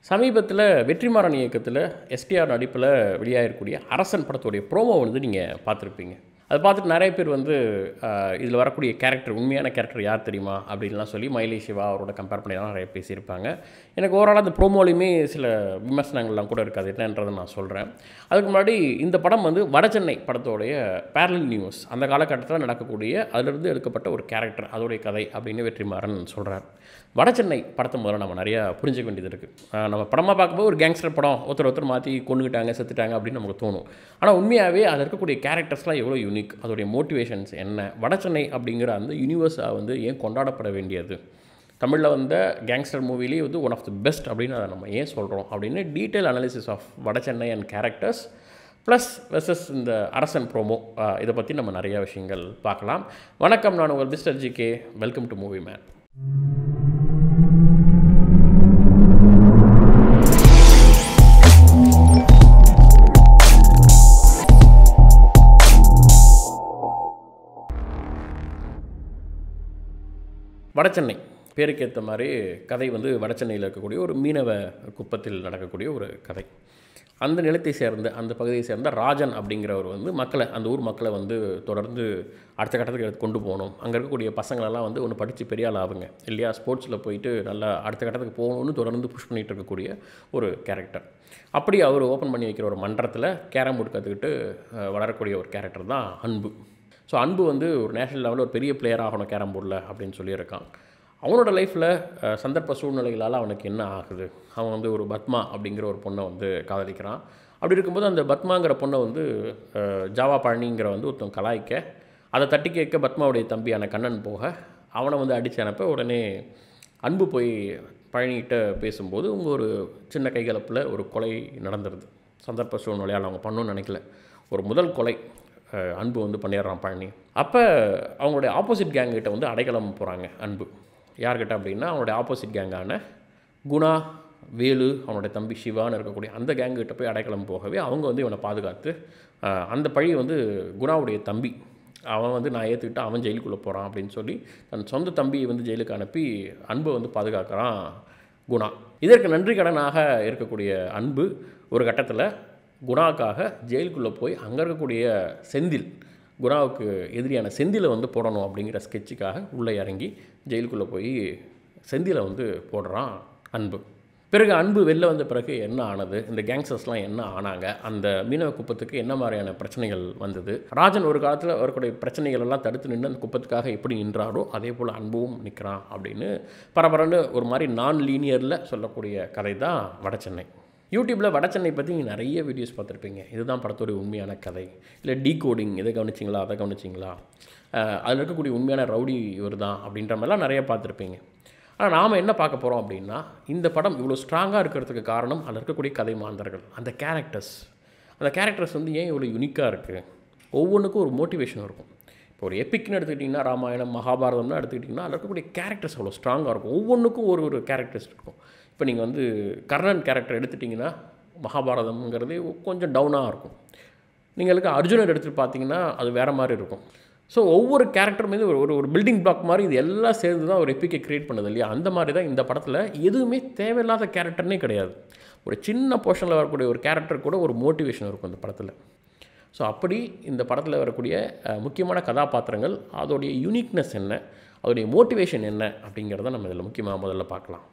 சமீபத்தில் வெற்றிமாறன் இயக்கத்தில் எஸ்டிஆர் நடிப்பில் வெளியாகிருக்கக்கூடிய அரசன் படத்துடைய ப்ரோமோ வந்து நீங்கள் பார்த்துருப்பீங்க. அதை பார்த்துட்டு நிறைய பேர் வந்து இதில் வரக்கூடிய கேரக்டர் உண்மையான கேரக்டர் யார் தெரியுமா அப்படின்லாம் சொல்லி மயிலை சிவா அவரோட கம்பேர் பண்ணிலாம் நிறைய பேசியிருப்பாங்க. எனக்கு ஓவராலாக அந்த ப்ரோமோலையுமே சில விமர்சனங்கள்லாம் கூட இருக்காது, என்னன்றதை நான் சொல்கிறேன். அதுக்கு முன்னாடி இந்த படம் வந்து வடசென்னை படத்தோடைய பேரலல் நியூஸ், அந்த காலகட்டத்தில் நடக்கக்கூடிய அதிலிருந்து எடுக்கப்பட்ட ஒரு கேரக்டர், அதோடைய கதை அப்படின்னு வெற்றிமாறன் சொல்கிறார். வடசென்னை படத்தை முதல்ல நம்ம நிறையா புரிஞ்சிக்க வேண்டியது இருக்குது. நம்ம படமாக பார்க்கும்போது ஒரு கேங்ஸ்டர் படம், ஒருத்தர் மாற்றி கொண்டுக்கிட்டாங்க செத்துட்டாங்க அப்படின்னு நமக்கு தோணும். ஆனால் உண்மையாகவே அதில் இருக்கக்கூடிய கேரக்டர்ஸ்லாம் எவ்வளோ யூனிக், அதோடைய மோட்டிவேஷன்ஸ் என்ன, வடசென்னை அப்படிங்கிற அந்த யூனிவர்ஸை வந்து ஏன் கொண்டாடப்பட வேண்டியது, தமிழில் வந்த கேங்ஸ்டர் மூவிலேயே வந்து ஒன் ஆஃப் தி பெஸ்ட் அப்படின்னு அதை நம்ம ஏன் சொல்கிறோம் அப்படின்னு detail analysis of Vadachennai and characters plus versus இந்த அரசன் ப்ரோமோ, இதை பற்றி நம்ம நிறையா விஷயங்கள் பார்க்கலாம். வணக்கம், நான் உங்கள் mister GK. Welcome to movie man. Vadachennai பேருக்கு ஏற்ற மாதிரி கதை வந்து வடசென்னையில் இருக்கக்கூடிய ஒரு மீனவ குப்பத்தில் நடக்கக்கூடிய ஒரு கதை. அந்த நிலத்தை சேர்ந்த, அந்த பகுதியை சேர்ந்த ராஜன் அப்படிங்கிறவர் வந்து மக்களை, அந்த ஊர் மக்களை வந்து தொடர்ந்து அடுத்த கட்டத்துக்கு கொண்டு போகணும். அங்கே இருக்கக்கூடிய பசங்களெல்லாம் வந்து ஒன்று படித்து பெரிய ஆள் ஆகுங்க இல்லையா, ஸ்போர்ட்ஸில் போயிட்டு நல்லா அடுத்த கட்டத்துக்கு போகணுன்னு தொடர்ந்து புஷ் பண்ணிகிட்டு இருக்கக்கூடிய ஒரு கேரக்டர். அப்படி அவர் ஓப்பன் பண்ணி வைக்கிற ஒரு மன்றத்தில் கேரம் போர்டு கற்றுக்கிட்டு வளரக்கூடிய ஒரு கேரக்டர் தான் அன்பு. ஸோ அன்பு வந்து ஒரு நேஷனல் லெவலில் ஒரு பெரிய பிளேயர் ஆகணும் கேரம் போர்டில் அப்படின்னு சொல்லியிருக்கான். அவனோட லைஃப்பில் சந்தர்ப்ப சூழ்நிலைகளால் அவனுக்கு என்ன ஆகுது, அவன் வந்து ஒரு பத்மா அப்படிங்கிற ஒரு பொண்ணை வந்து காதலிக்கிறான். அப்படி இருக்கும்போது அந்த பத்மாங்கிற பொண்ணை வந்து ஜாவா பழனிங்கிற வந்து ஒருத்தன் கலாய்க்க, அதை தட்டி கேட்க பத்மாவுடைய தம்பியான கண்ணன் போக அவனை வந்து அடித்து அனுப்ப, உடனே அன்பு போய் பழனிகிட்ட பேசும்போது உங்கள் ஒரு சின்ன கைகலப்பில் ஒரு கொலை நடந்துருது. சந்தர்ப்ப சூழ்நிலையால் அவங்க பண்ணணும்னு நினைக்கல, ஒரு முதல் கொலை அன்பு வந்து பண்ணிடுறான் பழனி. அப்போ அவங்களுடைய ஆப்போசிட் கேங்கிட்ட வந்து அடைக்கலம் போகிறாங்க அன்பு. யார்கிட்ட அப்படின்னா அவனுடைய ஆப்போசிட் கேங்கான குணா, வேலு, அவனுடைய தம்பி சிவான்னு இருக்கக்கூடிய அந்த கேங்குகிட்ட போய் அடைக்கலம் போகவே அவங்க வந்து இவனை பாதுகாத்து, அந்த பழி வந்து குணாவுடைய தம்பி, அவன் வந்து நான் ஏற்றுக்கிட்டு அவன் ஜெயிலுக்குள்ளே போகிறான் அப்படின்னு சொல்லி தன் சொந்த தம்பியை வந்து ஜெயிலுக்கு அனுப்பி அன்பை வந்து பாதுகாக்கிறான் குணா. இதற்கு நன்றி கடனாக இருக்கக்கூடிய அன்பு ஒரு கட்டத்தில் குணாவுக்காக ஜெயிலுக்குள்ளே போய் அங்கே இருக்கக்கூடிய செந்தில், குணாவுக்கு எதிரியான செந்திலை வந்து போடணும் அப்படிங்கிற ஸ்கெட்சுக்காக உள்ளே இறங்கி ஜெயிலுக்குள்ளே போய் செந்திலை வந்து போடுறான் அன்பு. பிறகு அன்பு வெளில வந்த பிறகு என்ன ஆனது, இந்த கேங்ஸ்டர்ஸ்லாம் என்ன ஆனாங்க, அந்த மீனவ குப்பத்துக்கு என்ன மாதிரியான பிரச்சனைகள் வந்தது, ராஜன் ஒரு காலத்தில் அவருடைய பிரச்சனைகள் எல்லாம் தடுத்து நின்று அந்த குப்பத்துக்காக எப்படி நின்றாரோ அதே போல் அன்பும் நிற்கிறான் அப்படின்னு பரபரன்னு ஒரு மாதிரி நான் லீனியரில் சொல்லக்கூடிய கதை தான் வடசென்னை. யூடியூப்பில் வடசென்னை பற்றி நீங்கள் நிறைய வீடியோஸ் பார்த்துருப்பீங்க. இதுதான் படத்தோடைய உண்மையான கதை, இல்லை டீகோடிங், இதை கவனிச்சிங்களா அதை கவனிச்சிங்களா, அதில் இருக்கக்கூடிய உண்மையான ரவுடி இவர் தான் அப்படின்ற மாதிரிலாம் நிறைய பார்த்துருப்பீங்க. ஆனால் நாம் என்ன பார்க்க போகிறோம் அப்படின்னா, இந்த படம் இவ்வளோ ஸ்ட்ராங்காக இருக்கிறதுக்கு காரணம் அதில் இருக்கக்கூடிய கதை மாந்தர்கள், அந்த கேரக்டர்ஸ் வந்து ஏன் இவ்வளோ யுனிக்காக இருக்குது, ஒவ்வொன்றுக்கும் ஒரு மோட்டிவேஷன் இருக்கும். இப்போ ஒரு எப்பிக்னு எடுத்துக்கிட்டிங்கன்னா, ராமாயணம் மகாபாரதம்னு எடுத்துக்கிட்டிங்கன்னா அதில் இருக்கக்கூடிய கேரக்டர்ஸ் அவ்வளோ ஸ்ட்ராங்காக இருக்கும். ஒவ்வொன்றுக்கும் ஒரு கேரக்டர்ஸ் இருக்கும். இப்போ நீங்கள் வந்து கர்ணன் கேரக்டர் எடுத்துட்டிங்கன்னா மகாபாரதம்ங்கிறது கொஞ்சம் டவுனாக இருக்கும். நீங்கள் அர்ஜுனர் எடுத்துகிட்டு பார்த்தீங்கன்னா அது வேறு மாதிரி இருக்கும். ஸோ ஒவ்வொரு கேரக்டர் மீது ஒரு பில்டிங் பிளாக் மாதிரி இது எல்லாம் சேர்ந்து தான் ஒரு எப்பிக்கை க்ரியேட் பண்ணுது இல்லையா. அந்த மாதிரி தான் இந்த படத்தில் எதுவுமே தேவையில்லாத கேரக்டர்னே கிடையாது. ஒரு சின்ன போர்ஷனில் வரக்கூடிய ஒரு கேரக்டர் கூட ஒரு மோட்டிவேஷன் இருக்கும் இந்த படத்தில். ஸோ அப்படி இந்த படத்தில் வரக்கூடிய முக்கியமான கதாபாத்திரங்கள், அதோடைய யூனிக்னஸ் என்ன, அதோடைய மோட்டிவேஷன் என்ன அப்படிங்கிறத நம்ம இதில் முக்கியமாக முதல்ல பார்க்கலாம்.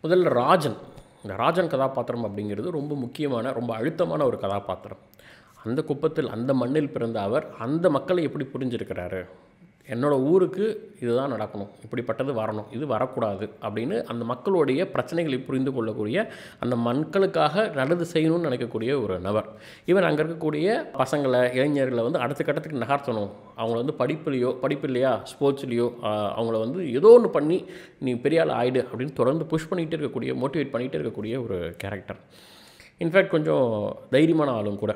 முதல்ல இந்த ராஜன் கதாபாத்திரம் அப்படிங்கிறது ரொம்ப முக்கியமான, ரொம்ப அழுத்தமான ஒரு கதாபாத்திரம். அந்த குப்பத்தில், அந்த மண்ணில் பிறந்த அவர் அந்த மக்களை எப்படி புரிஞ்சிருக்கிறாரு, என்னோடய ஊருக்கு இதுதான் நடக்கணும், இப்படிப்பட்டது வரணும், இது வரக்கூடாது அப்படின்னு அந்த மக்களுடைய பிரச்சனைகளை புரிந்து கொள்ளக்கூடிய, அந்த மக்களுக்காக நல்லது செய்யணும்னு நினைக்கக்கூடிய ஒரு நபர். இவன் அங்கே இருக்கக்கூடிய பசங்களை, இளைஞர்களை வந்து அடுத்த கட்டத்துக்கு நகர்த்தணும், அவங்கள வந்து படிப்பு இல்லையா ஸ்போர்ட்ஸ்லேயோ அவங்கள வந்து ஏதோ ஒன்று பண்ணி நீ பெரிய ஆள் ஆகிடு அப்படின்னு தொடர்ந்து புஷ் பண்ணிகிட்டே இருக்கக்கூடிய, மோட்டிவேட் பண்ணிகிட்டே இருக்கக்கூடிய ஒரு கேரக்டர். இன்ஃபேக்ட் கொஞ்சம் தைரியமான ஆளும் கூட.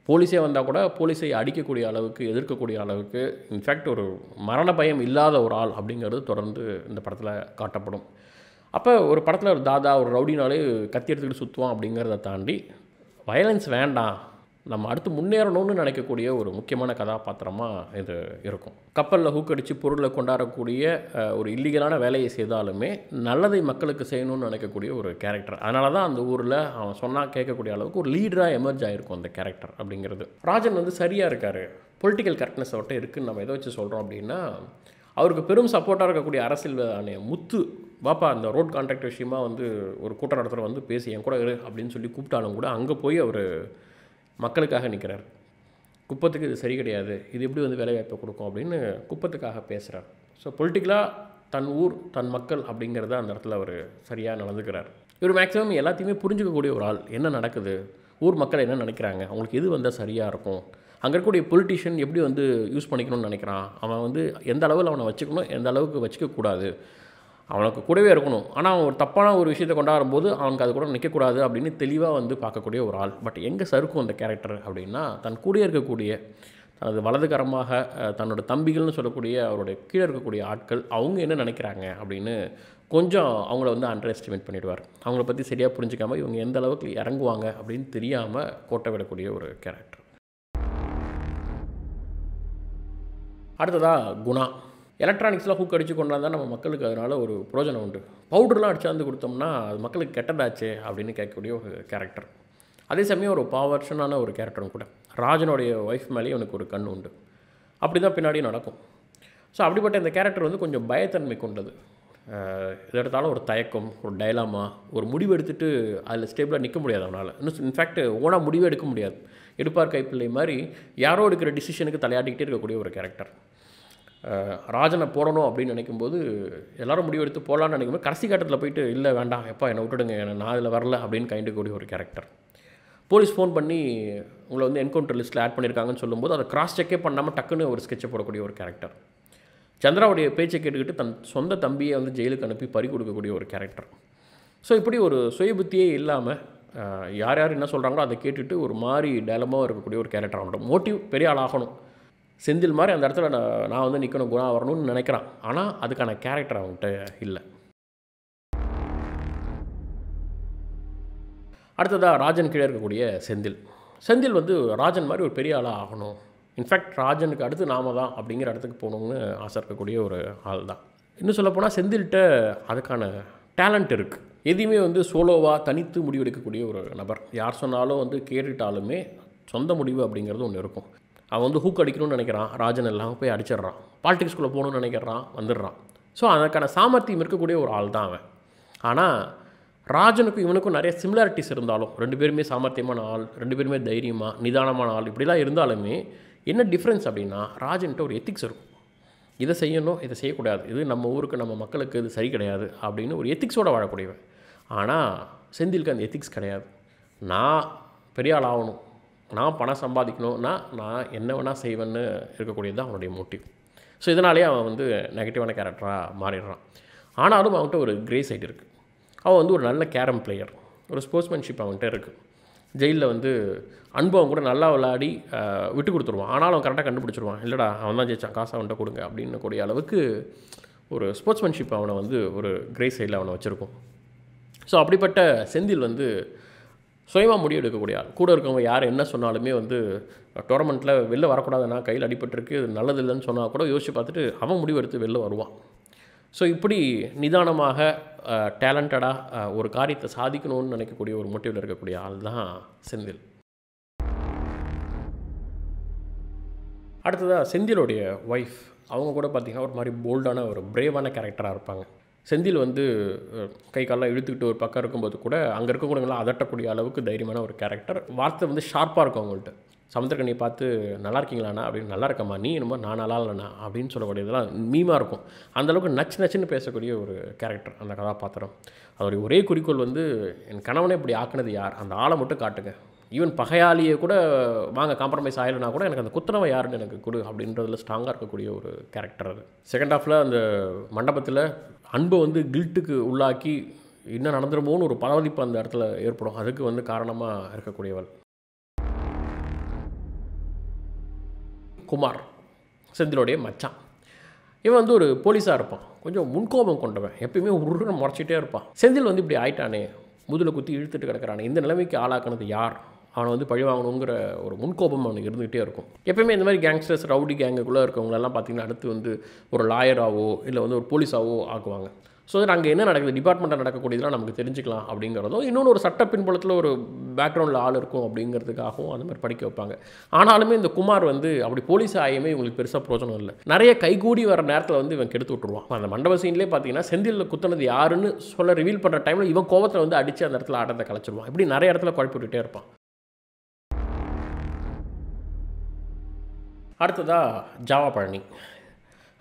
போலீஸே வந்தால் கூட போலீஸை அடிக்கக்கூடிய அளவுக்கு, எதிர்க்கக்கூடிய அளவுக்கு, இன்ஃபேக்ட் ஒரு மரண பயம் இல்லாத ஒரு ஆள் அப்படிங்கிறது தொடர்ந்து இந்த படத்தில் காட்டப்படும். அப்போ ஒரு படத்தில் ஒரு தாதா, ஒரு ரவுடினாலே கத்தி எடுத்துக்கிட்டு சுற்றுவான் அப்படிங்கிறத தாண்டி வயலன்ஸ் வேண்டாம், நம்ம அடுத்து முன்னேறணும்னு நினைக்கக்கூடிய ஒரு முக்கியமான கதாபாத்திரமாக இது இருக்கும். கப்பலில் ஹூக்கடிச்சு பொருளை கொண்டாடக்கூடிய ஒரு இல்லீகலான வேலையை செய்தாலுமே நல்லதை மக்களுக்கு செய்யணும்னு நினைக்கக்கூடிய ஒரு கேரக்டர். அதனால தான் அந்த ஊரில் அவன் சொன்னால் கேட்கக்கூடிய அளவுக்கு ஒரு லீடராக எமர்ஜ் ஆகிருக்கும் அந்த கேரக்டர் அப்படிங்கிறது. ராஜன் வந்து சரியாக இருக்கார், பொலிட்டிக்கல் கரெக்ட்னஸ் அவர்கிட்ட இருக்குதுன்னு நம்ம எதை வச்சு சொல்கிறோம் அப்படின்னா, அவருக்கு பெரும் சப்போர்ட்டாக இருக்கக்கூடிய அரசியல் முத்து பாப்பா அந்த ரோட் கான்ட்ராக்ட் விஷயமா வந்து ஒரு கூட்டம் நடத்துகிற வந்து பேசி என் கூட இரு அப்படின்னு சொல்லி கூப்பிட்டாலும் கூட அங்கே போய் அவர் மக்களுக்காக நிற்கிறார். குப்பத்துக்கு இது சரி கிடையாது, இது எப்படி வந்து வேலைவாய்ப்பை கொடுக்கும் அப்படின்னு குப்பத்துக்காக பேசுகிறார். ஸோ பொலிட்டிக்கலாக தன் ஊர் தன் மக்கள் அப்படிங்கிறத அந்த இடத்துல அவர் சரியாக நடந்துக்கிறார். இவர் மேக்ஸிமம் எல்லாத்தையுமே புரிஞ்சிக்கக்கூடிய ஒரு ஆள். என்ன நடக்குது, ஊர் மக்கள் என்ன நினைக்கிறாங்க, அவங்களுக்கு எது வந்தால் சரியாக இருக்கும், அங்கே இருக்கக்கூடிய பொலிட்டிஷியன் எப்படி வந்து யூஸ் பண்ணிக்கணும்னு நினைக்கிறான், அவன் வந்து எந்த அளவில் அவனை வச்சுக்கணும், எந்த அளவுக்கு வச்சுக்கக்கூடாது, அவனுக்கு கூடவே இருக்கணும், ஆனால் அவன் ஒரு தப்பான ஒரு விஷயத்தை கொண்டாடும்போது அவனுக்கு அது கூட நிற்கக்கூடாது அப்படின்னு தெளிவாக வந்து பார்க்கக்கூடிய ஒரு ஆள். பட் எங்கே சறுக்கும் அந்த கேரக்டர் அப்படின்னா, தன் கூட இருக்கக்கூடிய அது வலதுகரமாக தன்னோட தம்பிகள்னு சொல்லக்கூடிய அவருடைய கீழே இருக்கக்கூடிய ஆட்கள் அவங்க என்ன நினைக்கிறாங்க அப்படின்னு கொஞ்சம் அவங்கள வந்து அண்டர் எஸ்டிமேட் பண்ணிவிடுவார். அவங்கள பற்றி சரியாக புரிஞ்சிக்காமல் இவங்க எந்த அளவுக்கு இறங்குவாங்க அப்படின்னு தெரியாமல் கோட்டை விடக்கூடிய ஒரு கேரக்டர். அடுத்ததாக குணா. எலக்ட்ரானிக்ஸ்லாம் ஹூக் அடித்து கொண்டாந்தால் நம்ம மக்களுக்கு அதனால் ஒரு பிரயோஜனம் உண்டு, பவுடர்லாம் அடிச்சாந்து கொடுத்தோம்னா அது மக்களுக்கு கெட்டதாச்சே அப்படின்னு கேட்கக்கூடிய ஒரு கேரக்டர். அதே சமயம் ஒரு பாவர்ஷனான ஒரு கேரக்டரும் கூட. ராஜனுடைய ஒய்ஃப் மேலேயும் எனக்கு ஒரு கண் உண்டு, அப்படி தான் பின்னாடி நடக்கும். ஸோ அப்படிப்பட்ட இந்த கேரக்டர் வந்து கொஞ்சம் பயத்தன்மை கொண்டது. இதை எடுத்தாலும் ஒரு தயக்கம், ஒரு டைலாமா, ஒரு முடிவு எடுத்துகிட்டு அதில் ஸ்டேபிளாக நிற்க முடியாது அவனால். இன்னும் இன்ஃபேக்ட் ஓனாக முடிவே எடுக்க முடியாது. எடுப்பார் கைப்பிள்ளை மாதிரி யாரோ எடுக்கிற டிசிஷனுக்கு தலையாட்டிக்கிட்டே இருக்கக்கூடிய ஒரு கேரக்டர். ராஜனை போடணும் அப்படின்னு நினைக்கும்போது எல்லோரும் முடிவு எடுத்து போடலான்னு நினைக்கும்போது கடைசி கட்டத்தில் போயிட்டு இல்லை வேண்டாம் எப்பா என்னை விட்டுடுங்க, நான் அதில் வரல அப்படின்னு கைண்டுக்கூடிய ஒரு கேரக்டர். போலீஸ் ஃபோன் பண்ணி உங்களை வந்து என்கவுண்டர் லிஸ்ட்டில் ஆட் பண்ணியிருக்காங்கன்னு சொல்லும்போது அதை கிராஸ் செக்கே பண்ணாமல் டக்குன்னு ஒரு ஸ்கெட்சை போடக்கூடிய ஒரு கேரக்டர். சந்திராவுடைய பேச்சை கேட்டுக்கிட்டு தன் சொந்த தம்பியை வந்து ஜெயிலுக்கு அனுப்பி பறி கொடுக்கக்கூடிய ஒரு கேரக்டர். ஸோ இப்படி ஒரு சுய புத்தியே இல்லாமல் யார் யார் என்ன சொல்கிறாங்களோ அதை கேட்டுட்டு ஒரு மாதிரி டேலமாக இருக்கக்கூடிய ஒரு கேரக்டர். அவனோட மோட்டிவ் பெரிய ஆள் ஆகணும், செந்தில் மாதிரி அந்த இடத்துல நான் வந்து நிற்கணும், குணா வரணும்னு நினைக்கிறான். ஆனால் அதுக்கான கேரக்டர் அவன்கிட்ட இல்லை. அடுத்ததாக ராஜன் கீழே இருக்கக்கூடிய செந்தில். செந்தில் வந்து ராஜன் மாதிரி ஒரு பெரிய ஆளாக ஆகணும், இன்ஃபேக்ட் ராஜனுக்கு அடுத்து நாம தான் அப்படிங்கிற இடத்துக்கு போகணுன்னு ஆசை இருக்கக்கூடிய ஒரு ஆள் தான். இன்னும் சொல்லப்போனால் செந்தில்கிட்ட அதுக்கான டேலண்ட் இருக்குது. எதையுமே வந்து சோலோவாக தனித்து முடிவெடுக்கக்கூடிய ஒரு நபர். யார் சொன்னாலும் வந்து கேட்டுட்டாலுமே சொந்த முடிவு அப்படிங்கிறது ஒன்று இருக்கும். அவன் வந்து ஹூக் அடிக்கணும்னு நினைக்கிறான், ராஜன் எல்லாம் போய் அடிச்சிடுறான். பாலிடிக்ஸ்குள்ளே போகணுன்னு நினைக்கிறான், வந்துடுறான். ஸோ அதுக்கான சாமர்த்தியம் இருக்கக்கூடிய ஒரு ஆள் தான் அவன். ஆனால் ராஜனுக்கும் இவனுக்கும் நிறைய சிமிலாரிட்டிஸ் இருந்தாலும், ரெண்டு பேருமே சாமர்த்தியமான ஆள், ரெண்டு பேருமே தைரியமாக நிதானமான ஆள், இப்படிலாம் இருந்தாலுமே என்ன டிஃப்ரென்ஸ் அப்படின்னா, ராஜன்கிட்ட ஒரு எத்திக்ஸ் இருக்கும். இதை செய்யணும், இதை செய்யக்கூடாது, இது நம்ம ஊருக்கு நம்ம மக்களுக்கு இது சரி கிடையாது அப்படின்னு ஒரு எத்திக்ஸோடு வாழக்கூடியவன். ஆனால் செந்திலுக்கு அந்த எத்திக்ஸ் கிடையாது. நான் பெரிய ஆள் ஆகணும், நான் பணம் சம்பாதிக்கணும்னா நான் என்ன வேணால் செய்வேன்னு இருக்கக்கூடியது தான் அவனுடைய மோட்டிவ். ஸோ இதனாலேயே அவன் வந்து நெகட்டிவான கேரக்டராக மாறிடுறான். ஆனாலும் அவன்கிட்ட ஒரு கிரே சைடு இருக்குது. அவன் வந்து ஒரு நல்ல கேரம் பிளேயர், ஒரு ஸ்போர்ட்ஸ்மேன்ஷிப் அவன்கிட்ட இருக்குது. ஜெயிலில் வந்து அனுபவம் கூட நல்லா விளையாடி விட்டு கொடுத்துருவான். ஆனாலும் அவன் கரெக்டாக கண்டுபிடிச்சிருவான், இல்லைடா அவன் தான் ஜெயிச்சான், காசை அவன்கிட்ட கொடுங்க அப்படின்னு கூடிய அளவுக்கு ஒரு ஸ்போர்ட்ஸ்மேன்ஷிப் அவனை வந்து ஒரு கிரே சைடில் அவனை வச்சுருக்கும். ஸோ அப்படிப்பட்ட செந்தில் வந்து சுயமாக முடிவு எடுக்கக்கூடிய ஆள். கூட இருக்கவங்க யார் என்ன சொன்னாலுமே வந்து டோர்னமெண்ட்டில் வெளில வரக்கூடாதுன்னா கையில் அடிபட்டிருக்கு, நல்லது இல்லைன்னு சொன்னால் கூட யோசித்து பார்த்துட்டு அவன் முடிவு எடுத்து வெளில வருவான். ஸோ இப்படி நிதானமாக டேலண்டடாக ஒரு காரியத்தை சாதிக்கணும்னு நினைக்கக்கூடிய ஒரு மோட்டிவில் இருக்கக்கூடிய ஆள் தான் செந்தில். அடுத்ததாக செந்திலுடைய ஒய்ஃப், அவங்க கூட பார்த்திங்கன்னா ஒரு மாதிரி போல்டான ஒரு பிரேவான கேரக்டராக இருப்பாங்க. செந்தில் வந்து கை காலெலாம் இழுத்துக்கிட்டு ஒரு பக்கம் இருக்கும்போது கூட அங்கே இருக்கக்கூடியவங்களாம் அதட்டக்கூடிய அளவுக்கு தைரியமான ஒரு கேரக்டர். வார்த்தை வந்து ஷார்ப்பாக இருக்கும் அவங்கள்ட்ட. சமுத்திரக்கனியை பார்த்து நல்லா இருக்கீங்களாண்ணா அப்படின்னு, நல்லா இருக்கம்மா, நீ என்னமோ நான் நல்லா இல்லைண்ணா அப்படின்னு சொல்லக்கூடியதெல்லாம் மீமாக இருக்கும். அந்தளவுக்கு நச்சுன்னு பேசக்கூடிய ஒரு கேரக்டர் அந்த கதாபாத்திரம். அவருடைய ஒரே குறிக்கோள் வந்து என் கணவனை இப்படி ஆக்குனது யார், அந்த ஆளை மட்டும் காட்டுங்க, ஈவன் பகையாளியை கூட வாங்க காம்ப்ரமைஸ் ஆகிடனா கூட எனக்கு அந்த குத்தனவை யாருன்னு எனக்கு கொடு அப்படின்றதுல ஸ்ட்ராங்காக இருக்கக்கூடிய ஒரு கேரக்டர் அது. செகண்ட் ஹாஃபில் அந்த மண்டபத்தில் அன்பை வந்து கில்ட்டுக்கு உள்ளாக்கி என்ன நடந்துருமோன்னு ஒரு பரவதிப்பு அந்த இடத்துல ஏற்படும். அதுக்கு வந்து காரணமாக இருக்கக்கூடியவள். குமார், செந்திலுடைய மச்சான். இவன் வந்து ஒரு போலீஸாக இருப்பான், கொஞ்சம் முன்கோபம் கொண்டவன், எப்பயுமே உருன்னு முறைச்சிட்டே இருப்பான். செந்தில் வந்து இப்படி ஆயிட்டானே, முதுல குத்தி இழுத்துட்டு கிடக்கிறானே, இந்த நிலைமைக்கு ஆளாக்குனது யார் அவனை வந்து பழி வாங்கணுங்கிற ஒரு முன்கோபம் அவனுக்கு இருந்துகிட்டே இருக்கும். எப்பயுமே இந்த மாதிரி கேங்ஸ்டர்ஸ் ரவுடி கேங்குக்குள்ளே இருக்கவங்களெல்லாம் பார்த்திங்கன்னா அடுத்து வந்து ஒரு லாயராகவோ இல்லை வந்து ஒரு போலீஸாவோ ஆக்குவாங்க. ஸோ அங்கே என்ன நடக்குது, டிபார்ட்மெண்ட்டில் நடக்கக்கூடியதெல்லாம் நமக்கு தெரிஞ்சுக்கலாம் அப்படிங்கிறதும், இன்னொன்று ஒரு சட்ட பின்புலத்தில் ஒரு பேக்ரவுண்டில் ஆள் இருக்கும் அப்படிங்கிறதுக்காகவும் அந்த மாதிரி படிக்க வைப்பாங்க. ஆனாலுமே இந்த குமார் வந்து அப்படி போலீஸ் ஆகியுமே இவங்களுக்கு பெருசாக பிரோஜனம் இல்லை. நிறைய கைகூடி வர நேரத்தில் வந்து இவன் கெடுத்து விட்டுருவான். அந்த மண்டப சீன்லேயே பார்த்தீங்கன்னா செந்திலில் குத்துனது யாருன்னு சொல்ல ரிவீல் பண்ணுற டைமில் இவன் கோவத்தில் வந்து அடித்து அந்த இடத்துல ஆட்டத்தை கலைச்சிருவான். இப்படி நிறைய இடத்துல குழப்பி விட்டுட்டே இருப்பான். அடுத்ததாக ஜாவா பழனி.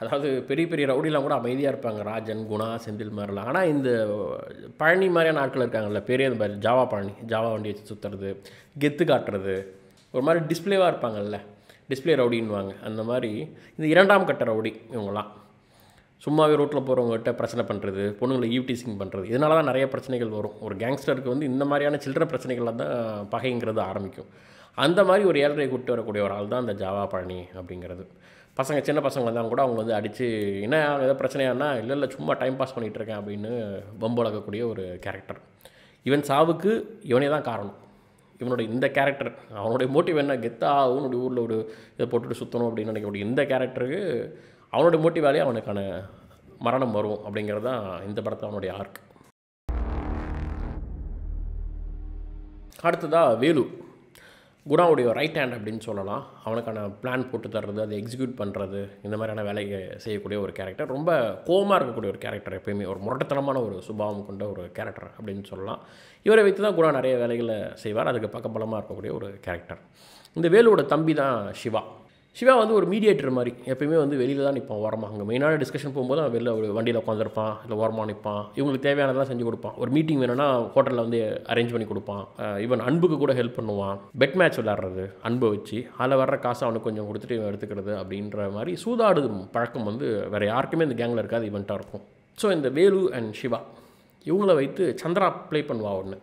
அதாவது பெரிய பெரிய ரவுடிலாம் கூட அமைதியாக இருப்பாங்க, ராஜன், குணா, செந்தில் மாதிரிலாம். ஆனால் இந்த பழனி மாதிரியான ஆட்கள் இருக்காங்கல்ல, பெரிய இந்த மாதிரி ஜாவா பழனி, ஜாவா வண்டி வச்சு சுற்றுறது, கெத்து காட்டுறது, ஒரு மாதிரி டிஸ்பிளேவாக இருப்பாங்கல்ல, டிஸ்பிளே ரவுடின்னுவாங்க. அந்த மாதிரி இந்த 2ஆம் கட்ட ரவுடி இவங்களாம். சும்மாவே ரோட்டில் போகிறவங்ககிட்ட பிரச்சனை பண்ணுறது, பொண்ணுங்களை ஈவ்டீசிங் பண்ணுறது, இதனால தான் நிறைய பிரச்சனைகள் வரும். ஒரு கேங்ஸ்டருக்கு வந்து இந்த மாதிரியான சில்லற பிரச்சனைகளாக தான் பகைங்கிறது ஆரம்பிக்கும். அந்த மாதிரி ஒரு ஏழரை கூப்பிட்டு வரக்கூடிய ஒரு ஆள் தான் இந்த ஜாவா பழனி அப்படிங்கிறது. பசங்க, சின்ன பசங்க வந்தாங்க கூட அவங்க வந்து அடித்து என்ன ஏதோ பிரச்சனையானா, இல்லை சும்மா டைம் பாஸ் பண்ணிகிட்ருக்கேன் அப்படின்னு வம்பளக்கக்கூடிய ஒரு கேரக்டர். இவன் சாவுக்கு இவனே தான் காரணம். இவனோட இந்த கேரக்டர், அவனுடைய மோட்டிவ் என்ன, கெத்தா அவனுடைய ஊரில் ஒரு இதை போட்டுட்டு சுற்றணும் அப்படின்னு நினைக்கக்கூடிய இந்த கேரக்டருக்கு அவனுடைய மோட்டிவாலே அவனுக்கான மரணம் வரும் அப்படிங்கிறது தான் இந்த படத்தை அவனுடைய ஆர்க். அடுத்ததாக வேலு, குணாவுடைய ரைட் ஹேண்ட் அப்படின்னு சொல்லலாம். அவனுக்கான பிளான் போட்டு தர்றது, அதை எக்ஸிக்யூட் பண்ணுறது, இந்த மாதிரியான வேலையை செய்யக்கூடிய ஒரு கேரக்டர். ரொம்ப கோவமாக இருக்கக்கூடிய ஒரு கேரக்டர், எப்பயுமே ஒரு முரட்டத்தனமான ஒரு சுபாவம் கொண்ட ஒரு கேரக்டர் அப்படின்னு சொல்லலாம். இவரை வைத்து தான் குணா நிறைய வேலைகளை செய்வார். அதுக்கு பக்கபலமாக இருக்கக்கூடிய ஒரு கேரக்டர். இந்த வேலுவோட தம்பி தான் சிவா. சிவா வந்து ஒரு மீடியேட்டர் மாதிரி, எப்பயுமே வந்து வெளியில் தான் நிற்பான் ஓரமாக. அங்கே மெயினான டிஸ்கஷன் போகும்போது அவன் வெளில ஒரு வண்டியில் உட்காந்துருப்பான், இல்லை ஓரமாக நிற்பான். இவங்களுக்கு தேவையானதெல்லாம் செஞ்சு கொடுப்பான். ஒரு மீட்டிங் வேணும்னா ஹோட்டலில் வந்து அரேஞ்ச் பண்ணி கொடுப்பான். ஈவன் அன்புக்கு கூட ஹெல்ப் பண்ணுவான். பெட் மேட்ச் விளையாடுறது அன்பை வச்சு, அதில் வர்ற காசை அவனுக்கு கொஞ்சம் கொடுத்துட்டு இவன் எடுத்துக்கிறது அப்படின்ற மாதிரி சூதாடும் பழக்கம் வந்து வேறு யாருக்குமே இந்த கேங்கில் இருக்காது, இவன்ட்டாக இருக்கும். ஸோ இந்த வேலு அண்ட் சிவா இவங்கள வைத்து சந்திரா ப்ளே பண்ணுவா ஒன்று.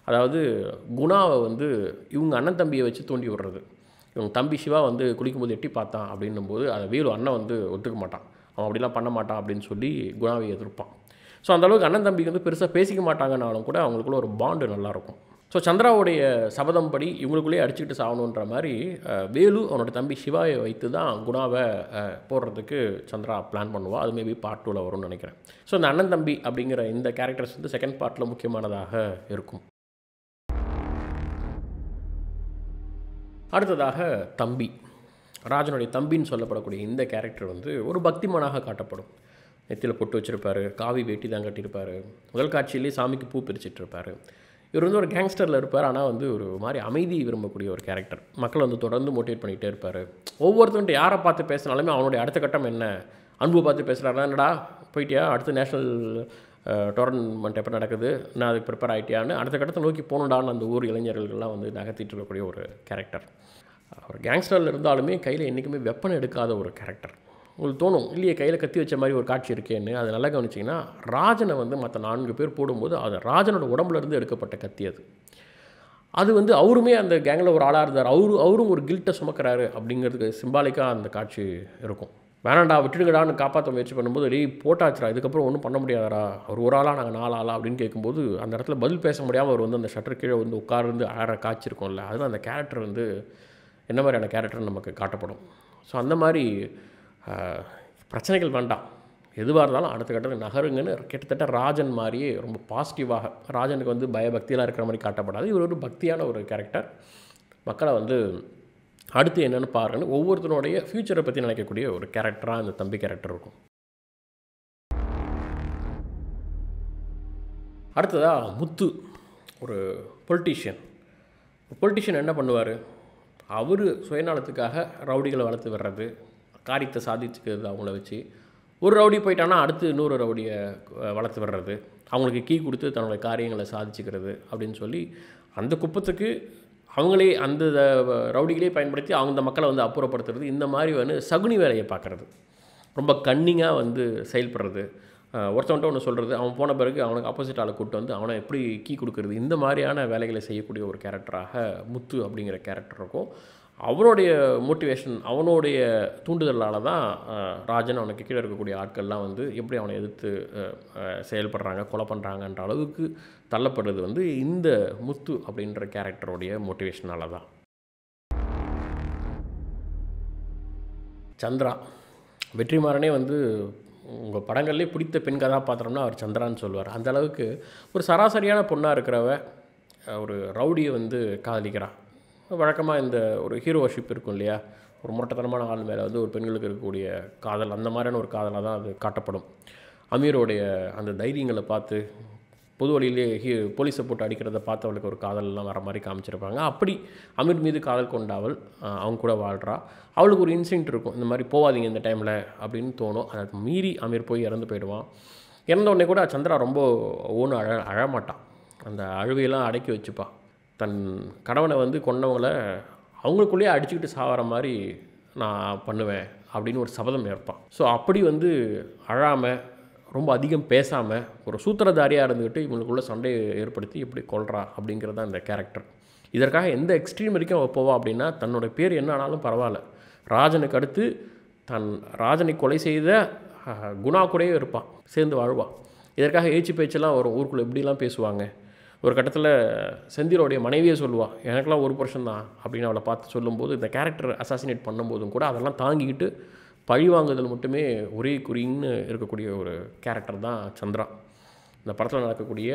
அதாவது குணாவை வந்து இவங்க அண்ணன் தம்பியை வச்சு தூண்டி விடுறது. இவங்க தம்பி சிவா வந்து குளிக்கும்போது எட்டி பார்த்தான் அப்படின்னும்போது அதை வேலு அண்ணன் வந்து ஒத்துக்க மாட்டான், அவன் அப்படிலாம் பண்ண மாட்டான் அப்படின்னு சொல்லி குணாவை எதிர்ப்பான். ஸோ அந்தளவுக்கு அண்ணன் தம்பிக்கு வந்து பெருசாக பேசிக்க மாட்டாங்கன்னாலும் கூட அவங்களுக்குள்ள ஒரு பாண்டு நல்லாயிருக்கும். ஸோ சந்திராவுடைய சபதம் படி இவங்களுக்குள்ளேயே அடிச்சுக்கிட்டு சாகணுன்ற மாதிரி வேலு அவனோட தம்பி சிவாவை வைத்து தான் குணாவை போடுறதுக்கு சந்திரா பிளான் பண்ணுவாள். அது மேபி பார்ட் 2ல் வரும்னு நினைக்கிறேன். ஸோ இந்த அண்ணன் தம்பி அப்படிங்கிற இந்த கேரக்டர்ஸ் வந்து செகண்ட் பார்ட்டில் முக்கியமானதாக இருக்கும். அடுத்ததாக தம்பி, ராஜனுடைய தம்பின்னு சொல்லப்படக்கூடிய இந்த கேரக்டர் வந்து ஒரு பக்திமானாக காட்டப்படும். நெத்தியில் பொட்டு வச்சுருப்பார், காவி வேட்டி தான் கட்டியிருப்பார், முதல் காட்சியிலேயே சாமிக்கு பூ பிரிச்சிட்ருப்பார். இவர் வந்து ஒரு கேங்ஸ்டரில் இருப்பார், ஆனால் வந்து ஒரு மாதிரி அமைதி விரும்பக்கூடிய ஒரு கேரக்டர். மக்கள் வந்து தொடர்ந்து மோட்டிவேட் பண்ணிகிட்டே இருப்பார். ஒவ்வொருத்தருன்ட்டு யாரை பார்த்து பேசினாலுமே அவனுடைய அடுத்த கட்டம் என்ன, அன்பு பார்த்து பேசுகிறாரா, என்னடா போயிட்டியா, அடுத்து நேஷ்னல் டோர்னமெண்ட் எப்போ நடக்குது, நான் அதுக்கு ப்ரிப்பேர் ஆகிட்டியான்னு அடுத்த கட்டத்தை நோக்கி போகணுடான்னு அந்த ஊர் இளைஞர்கள்லாம் வந்து நகர்த்திட்டு இருக்கக்கூடிய ஒரு கேரக்டர். ஒரு கேங்ஸ்டரில் இருந்தாலுமே கையில் என்றைக்குமே வெப்பன் எடுக்காத ஒரு கேரக்டர். உங்களுக்கு தோணும், இல்லையே கையில் கத்தி வச்ச மாதிரி ஒரு காட்சி இருக்கேன்னு. அது நல்லா கவனிச்சிங்கன்னா ராஜனை வந்து மற்ற 4 பேர் போடும்போது அது ராஜனோட உடம்புலேருந்து எடுக்கப்பட்ட கத்தி. அது வந்து அவருமே அந்த கேங்கில் ஒரு ஆளாக இருந்தார், அவரும் ஒரு கில்ட்டை சுமக்கிறாரு அப்படிங்கிறதுக்கு சிம்பாலிக்காக அந்த காட்சி இருக்கும். வேணாண்டா விட்டுடுங்கடான்னு காப்பாற்ற முயற்சி பண்ணும்போது, டேய் போட்டாச்சுரா, இதுக்கப்புறம் ஒன்றும் பண்ண முடியாதரா, ஒரு ஆளாக நாங்கள் 4 ஆளா அப்படின்னு கேட்கும்போது அந்த இடத்துல பதில் பேச முடியாமல் அவர் வந்து அந்த ஷட்டர் கீழே வந்து உட்கார்ந்து அழற காட்சி இருக்கும்ல, அதுதான் அந்த கேரக்டர் வந்து என்ன மாதிரியான கேரக்டர் நமக்கு காட்டப்படும். ஸோ அந்த மாதிரி பிரச்சனைகள் வேண்டாம், எதுவாக இருந்தாலும் அடுத்த கட்டத்தில் நகருங்கன்னு கிட்டத்தட்ட ராஜன் மாதிரியே ரொம்ப பாசிட்டிவாக, ராஜனுக்கு வந்து பயபக்தியெலாம் இருக்கிற மாதிரி காட்டப்படாது. இவர் ஒரு பக்தியான ஒரு கேரக்டர். மக்களை வந்து அடுத்து என்னென்னு பாருங்கன்னு ஒவ்வொருத்தனுடைய ஃப்யூச்சரை பற்றி நினைக்கக்கூடிய ஒரு கேரக்டராக இந்த தம்பி கேரக்டர் இருக்கும். அடுத்ததாக முத்து, ஒரு பொலிட்டீஷியன் என்ன பண்ணுவார், அவர் சுயநலத்துக்காக ரவுடிகளை வளர்த்து வர்றது, காரியத்தை சாதிச்சுக்கிறது அவங்கள வச்சு. ஒரு ரவுடி போயிட்டான்னா அடுத்து இன்னொரு ரவுடியை வளர்த்து வர்றது, அவங்களுக்கு கீ கொடுத்து தன்னுடைய காரியங்களை சாதிச்சுக்கிறது அப்படின்னு சொல்லி அந்த குப்பத்துக்கு அவங்களே அந்த ரவுடிகளே பயன்படுத்தி அந்த மக்களை வந்து அப்புறப்படுத்துறது. இந்த மாதிரி வந்து சகுனி வேலையை பார்க்குறது, ரொம்ப கன்னிங்காக வந்து செயல்படுறது, ஒருத்தவன்ட்ட ஒன்று சொல்கிறது, அவன் போன பிறகு அவனுக்கு ஆப்போசிட் ஆளை கூப்பிட்டு வந்து அவனை எப்படி கீ கொடுக்குறது, இந்த மாதிரியான வேலைகளை செய்யக்கூடிய ஒரு கேரக்டராக முத்து அப்படிங்கிற கேரக்டர் இருக்கும். அவனுடைய மோட்டிவேஷன், அவனுடைய தூண்டுதலால் தான் ராஜன் அவனுக்கு கீழே இருக்கக்கூடிய ஆட்கள்லாம் வந்து எப்படி அவனை எதிர்த்து செயல்படுறாங்க, கொலை பண்ணுறாங்கன்ற அளவுக்கு தள்ளப்படுறது வந்து இந்த முத்து அப்படின்ற கேரக்டருடைய மோட்டிவேஷனால தான். சந்திரா, வெற்றிமாறனே வந்து உங்கள் படங்கள்லேயே பிடித்த பெண் கதாபாத்திரம்னா அவர் சந்திரான்னு சொல்லுவார். அந்த அளவுக்கு ஒரு சராசரியான பொண்ணாக இருக்கிறவ ஒரு ரவுடியை வந்து காதலிக்கிறான். வழக்கமாக இந்த ஒரு ஹீரோஷிப் இருக்கும் இல்லையா, ஒரு முரட்டத்தனமான ஆள் மேலே வந்து ஒரு பெண்களுக்கு இருக்கக்கூடிய காதல், அந்த மாதிரியான ஒரு காதலாக தான் அது காட்டப்படும். அமீரோடைய அந்த தைரியங்களை பார்த்து பொது வழியிலே போலீஸை போட்டு அடிக்கிறத பார்த்து அவளுக்கு ஒரு காதல்லாம் வர மாதிரி காமிச்சிருப்பாங்க. அப்படி அமீர் மீது காதல் கொண்டாவல் அவங்க கூட வாழ்கிறா. அவளுக்கு ஒரு இன்சிடென்ட் இருக்கும், இந்த மாதிரி போகாதீங்க இந்த டைமில் அப்படின்னு தோணும். அதை மீறி அமீர் போய் இறந்து போயிடுவான். இறந்த உடனே கூட சந்திரா ரொம்ப ஒன்றும் அழமாட்டான். அந்த அழுவையெல்லாம் அடக்கி வச்சுப்பான். தன் கணவனை வந்து கொண்டவங்கள அவங்களுக்குள்ளேயே அடிச்சுக்கிட்டு சாகிற மாதிரி நான் பண்ணுவேன் அப்படின்னு ஒரு சபதம் ஏற்பான். ஸோ அப்படி வந்து அழாமல் ரொம்ப அதிகம் பேசாமல் ஒரு சூத்திரதாரியாக இருந்துக்கிட்டு இவங்களுக்குள்ள சண்டையை ஏற்படுத்தி இப்படி கொள்றா அப்படிங்கிறது தான் இந்த கேரக்டர். இதற்காக எந்த எக்ஸ்ட்ரீம் வரைக்கும் அவள் போவா அப்படின்னா, தன்னோட பேர் என்ன ஆனாலும் பரவாயில்ல, ராஜனுக்கு அடுத்து ராஜனை கொலை செய்த குணா கூடயே இருப்பான், சேர்ந்து வாழ்வான். இதற்காக ஏச்சு பேச்செல்லாம் வரும், ஊருக்குள்ளே எப்படிலாம் பேசுவாங்க. ஒரு கட்டத்தில் செந்திலோடைய மனைவியே சொல்லுவாள், எனக்கெல்லாம் ஒரு புருஷன் தான் அப்படின்னு அவளை பார்த்து சொல்லும்போது, இந்த கேரக்டர் அசாசினேட் பண்ணும்போதும் கூட அதெல்லாம் தாங்கிக்கிட்டு பழி வாங்குதல் மட்டுமே ஒரே குறின்னு இருக்கக்கூடிய ஒரு கேரக்டர் தான் சந்திரா. இந்த படத்தில் நடக்கக்கூடிய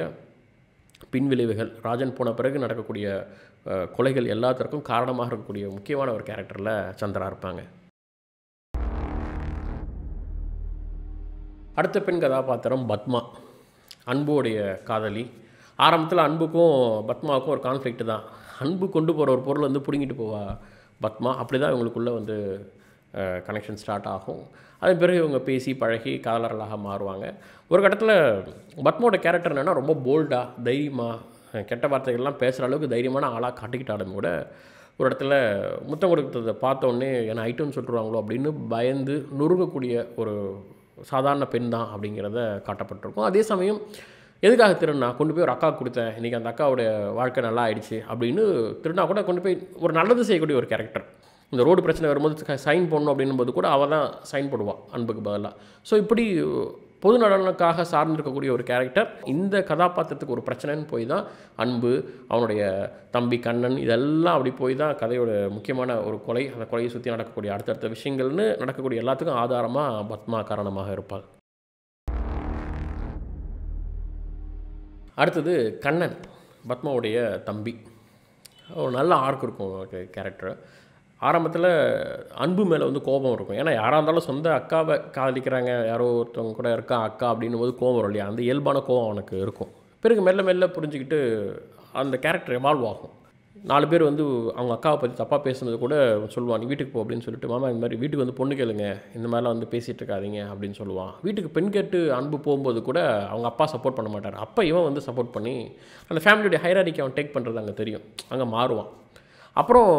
பின்விளைவுகள், ராஜன் போன பிறகு நடக்கக்கூடிய கொலைகள் எல்லாத்திற்கும் காரணமாக இருக்கக்கூடிய முக்கியமான ஒரு கேரக்டரில் சந்திரா இருப்பாங்க. அடுத்த பெண் கதாபாத்திரம் பத்மா, அன்புடைய காதலி. ஆரம்பத்தில் அன்புக்கும் பத்மாவுக்கும் ஒரு கான்ஃப்ளிக்ட் தான். அன்பு கொண்டு போகிற ஒரு பொருள் வந்து பிடுங்கிட்டு போவா பத்மா. அப்படி தான் இவங்களுக்குள்ளே வந்து கனெக்ஷன் ஸ்டார்ட் ஆகும். அதன் பிறகு இவங்க பேசி பழகி காதலர்களாக மாறுவாங்க. ஒரு கட்டத்தில் பத்மாவோட கேரக்டர் என்னென்னா, ரொம்ப போல்டாக தைரியமாக கெட்ட வார்த்தைகள்லாம் பேசுகிற அளவுக்கு தைரியமான ஆளாக காட்டிக்கிட்டாலும் கூட ஒரு இடத்துல முத்தம் கொடுத்ததை பார்த்தோன்னே என்னை ஐட்டம்னு சொல்லிடுவாங்களோ அப்படின்னு பயந்து நொறுங்கக்கூடிய ஒரு சாதாரண பெண் தான் அப்படிங்கிறத காட்டப்பட்டிருக்கும். அதே சமயம் எதுக்காக திருடினா, கொண்டு போய் ஒரு அக்கா கொடுத்தேன், இன்றைக்கி அந்த அக்காவுடைய வாழ்க்கை நல்லா ஆயிடுச்சு அப்படின்னு திருடினா கூட கொண்டு போய் ஒரு நல்லது செய்யக்கூடிய ஒரு கேரக்டர். இந்த ரோடு பிரச்சனை வரும்போது சைன் போடணும் அப்படின்னும்போது கூட அவள் தான் சைன் போடுவாள் அன்புக்கு பதிலாக. ஸோ இப்படி பொது நலனுக்காக சார்ந்திருக்கக்கூடிய ஒரு கேரக்டர். இந்த கதாபாத்திரத்துக்கு ஒரு பிரச்சனைன்னு போய் தான் அன்பு, அவனுடைய தம்பி கண்ணன், இதெல்லாம் அப்படி போய் தான் கதையோட முக்கியமான ஒரு கொலை, அந்த கொலையை சுற்றி நடக்கக்கூடிய அடுத்தடுத்த விஷயங்கள்னு நடக்கக்கூடிய எல்லாத்துக்கும் ஆதாரமாக பத்மா காரணமாக இருப்பாள். அடுத்தது கண்ணன், பத்மாவுடைய தம்பி. ஒரு நல்ல ஆர்க் இருக்கும் கேரக்டர். ஆரம்பத்தில் அன்பு மேலே வந்து கோபம் இருக்கும். ஏன்னா யாராக இருந்தாலும் சொந்த அக்காவை காதலிக்கிறாங்க, யாரோ ஒருத்தவங்க கூட இருக்கா அக்கா அப்படின்னும் போது கோபம் வரும் இல்லையா, அந்த இயல்பான கோபம் அவனுக்கு இருக்கும். பிறகு மெல்ல மெல்ல புரிஞ்சுக்கிட்டு அந்த கேரக்டர் எவால்வ் ஆகும். 4 பேர் வந்து அவங்க அக்காவை பற்றி தப்பாக பேசுனது கூட சொல்லுவான், நீ வீட்டுக்கு போ அப்படின்னு சொல்லிட்டு, மாமா இந்த மாதிரி வீட்டுக்கு வந்து பொண்ணு கேளுங்க, இந்த மாதிரிலாம் வந்து பேசிகிட்டு இருக்காதீங்க அப்படின்னு சொல்லுவான். வீட்டுக்கு பெண் கேட்டு அன்பு போகும்போது கூட அவங்க அப்பா சப்போர்ட் பண்ண மாட்டார். அப்போ இவன் வந்து சப்போர்ட் பண்ணி அந்த ஃபேமிலியோடைய ஹைராரிக்கை அவன் டேக் பண்ணுறது அங்கே தெரியும், அங்கே மாறுவான். அப்புறம்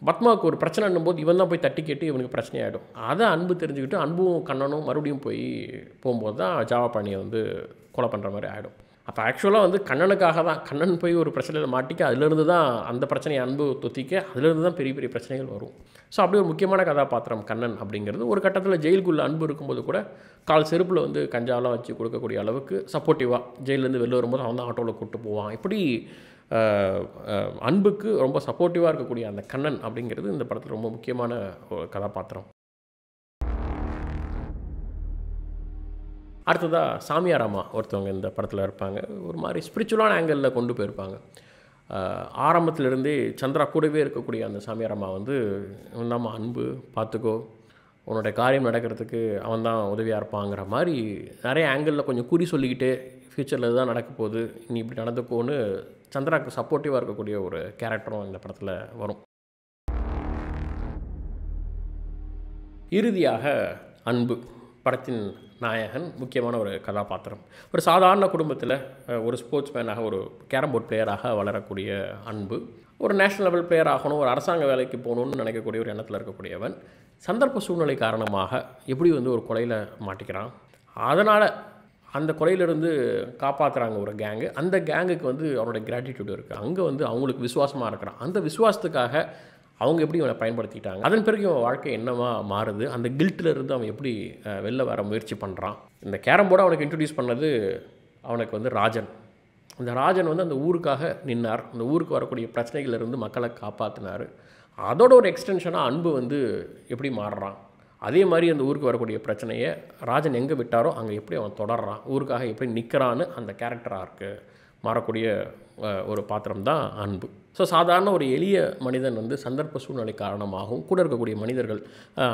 பத்மாவுக்கு ஒரு பிரச்சனைன்னும் போது இவன் தான் போய் தட்டி கேட்டு இவனுக்கு பிரச்சனையாகிடும். அதை அன்பு தெரிஞ்சுக்கிட்டு அன்பும் கண்ணனும் மறுபடியும் போகும்போது தான் ஜாவா பாணியை வந்து கொலை பண்ணுற மாதிரி ஆகிடும். அப்போ ஆக்சுவலாக வந்து கண்ணனுக்காக தான், கண்ணன் போய் ஒரு பிரச்சனையில் மாட்டிக்க, அதிலிருந்து தான் அந்த பிரச்சனையை அன்பு தொத்திக்க, அதிலிருந்து தான் பெரிய பெரிய பிரச்சனைகள் வரும். ஸோ அப்படி ஒரு முக்கியமான கதாபாத்திரம் கண்ணன் அப்படிங்கிறது. ஒரு கட்டத்தில் ஜெயிலுக்குள்ளே அன்பு இருக்கும்போது கூட கால் செருப்பில் வந்து கஞ்சாவெலாம் வச்சு கொடுக்கக்கூடிய அளவுக்கு சப்போர்ட்டிவாக ஜெயிலேருந்து வெளில வரும்போது அவன் தான் ஆட்டோவில் கூப்பிட்டு போவான். இப்படி அன்புக்கு ரொம்ப சப்போர்ட்டிவாக இருக்கக்கூடிய அந்த கண்ணன் அப்படிங்கிறது இந்த படத்தில் ரொம்ப முக்கியமான ஒரு கதாபாத்திரம். அடுத்ததாக சாமியாராமா ஒருத்தவங்க இந்த படத்தில் இருப்பாங்க. ஒரு மாதிரி ஸ்பிரிச்சுவலான ஆங்கிளில் கொண்டு போயிருப்பாங்க. ஆரம்பத்திலிருந்தே சந்திரா கூடவே இருக்கக்கூடிய அந்த சாமியாராமா வந்து, இவன்தாம்மா அன்பு, பார்த்துக்கோ, உன்னோட காரியம் நடக்கிறதுக்கு அவன் தான் உதவியாக இருப்பாங்கிற மாதிரி நிறைய ஆங்கிளில் கொஞ்சம் குறி சொல்லிக்கிட்டு, ஃப்யூச்சரில் இதுதான் நடக்க போகுது, நீ இப்படி நடந்துக்கோன்னு சந்திராவுக்கு சப்போர்ட்டிவாக இருக்கக்கூடிய ஒரு கேரக்டரும் இந்த படத்தில் வரும். இறுதியாக அன்பு, படத்தின் நாயகன், முக்கியமான ஒரு கதாபாத்திரம். ஒரு சாதாரண குடும்பத்தில் ஒரு ஸ்போர்ட்ஸ் மேனாக, ஒரு கேரம் போர்ட் பிளேயராக வளரக்கூடிய அன்பு, ஒரு நேஷ்னல் லெவல் பிளேயர் ஆகணும், ஒரு அரசாங்க வேலைக்கு போகணுன்னு நினைக்கக்கூடிய ஒரு எண்ணத்தில் இருக்கக்கூடியவன், சந்தர்ப்ப சூழ்நிலை காரணமாக எப்படி வந்து ஒரு கொலையில் மாட்டிக்கிறான். அதனால் அந்த கொலையிலிருந்து காப்பாற்றுறாங்க ஒரு கேங்கு. அந்த கேங்குக்கு வந்து அவனோட கிராட்டிடியூட் இருக்குது. அங்கே வந்து அவங்களுக்கு விசுவாசமாக இருக்கிறான். அந்த விசுவாசத்துக்காக அவங்க எப்படி அவனை பயன்படுத்திக்கிட்டாங்க, அதன் பிறகு அவன் வாழ்க்கை என்னவா மாறுது, அந்த கில்ட்டில் இருந்து அவன் எப்படி வெளில வர முயற்சி பண்ணுறான். இந்த கேரம் போர்டை அவனுக்கு இன்ட்ரடியூஸ் பண்ணது அவனுக்கு வந்து ராஜன். அந்த ராஜன் வந்து அந்த ஊருக்காக நின்னார், அந்த ஊருக்கு வரக்கூடிய பிரச்சனைகளிலிருந்து மக்களை காப்பாற்றினார். அதோட ஒரு எக்ஸ்டென்ஷனாக அன்பு வந்து எப்படி மாறுறான், அதே மாதிரி அந்த ஊருக்கு வரக்கூடிய பிரச்சனையை ராஜன் எங்கே விட்டாரோ அங்கே எப்படி அவன் தொடர்றான், ஊருக்காக எப்படி நிற்கிறான்னு அந்த கேரக்டராக மாறக்கூடிய ஒரு பாத்திரம் தான் அன்பு. ஸோ சாதாரண ஒரு எளிய மனிதன் வந்து சந்தர்ப்ப சூழ்நிலை காரணமாகவும் கூட இருக்கக்கூடிய மனிதர்கள்